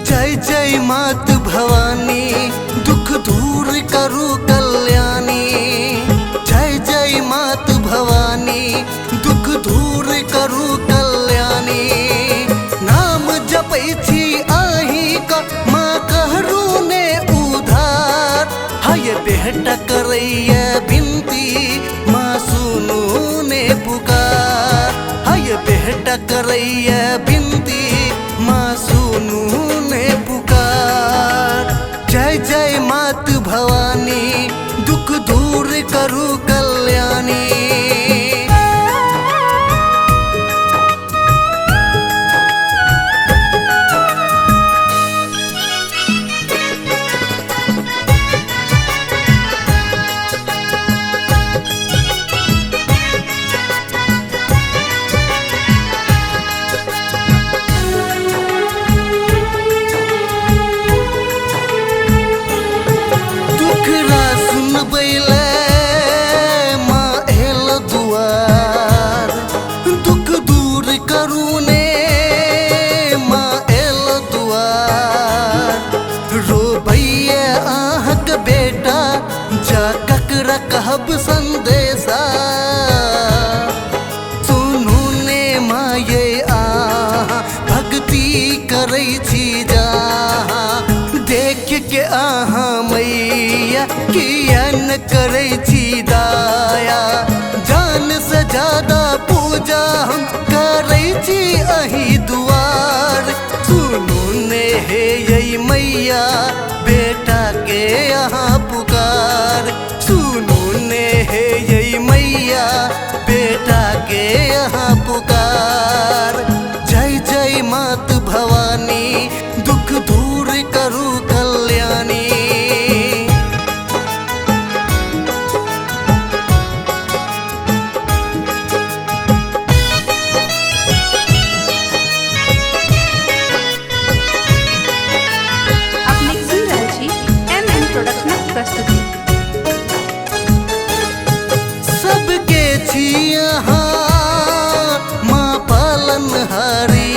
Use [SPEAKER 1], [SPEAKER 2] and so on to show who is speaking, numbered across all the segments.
[SPEAKER 1] जय जय मात भवानी, दुख दूर करू कल्याणी। जय जय मात भवानी, दुख दूर करू कल्याणी। नाम जपै छी आही का माँ कहरू ने उधार। हाय बेटा करैया बिनती, माँ सुनू ने पुकार। हाय बेटा करैया बिनती, माँ सुनू ने पुकार। जय जय मात भवानी, दुख दूर करू कल्याणी। दुख दूर करू ने माँ एल दुआर। रो भैया आहक बेटा, जा ककरा कहब संदेशा। सुनू ने माँ ये आहा भक्ति करै छी जहाँ। देख के आहा मैया किया न करै छी दाया। जान से ज्यादा पूजा हम करै छी अही दुआर। सुनू ने हे यही मैया, बेटा के यहाँ पुकार। सुनू ने हे यही मैया, बेटा के यहाँ पुकार। जय जय मात भवानी, दुख दूर करू कल्याणी। सबके छी यहाँ माँ पालनहारी।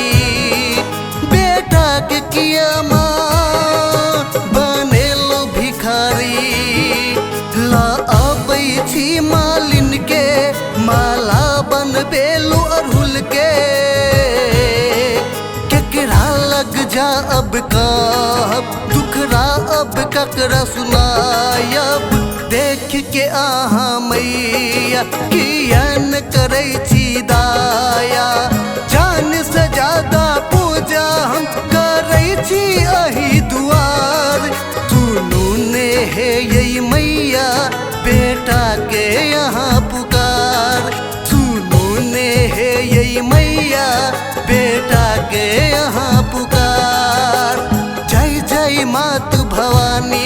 [SPEAKER 1] बेटा के किया माँ बनेलो भिखारी। ला आबै छी मालिन के, माला बनबेलू अड़हुल के। केकरा लग जा अब कहब, दुखरा अब ककरा सुनायब। देख के आहा मैया किया न करै छी दाया। जान से ज्यादा पूजा हम करै छी अही दुआर। सुनू ने हे यही मैया, बेटा के यहाँ पुकार। सुनू ने हे यही मैया, बेटा के यहाँ पुकार। जय जय मात भवानी,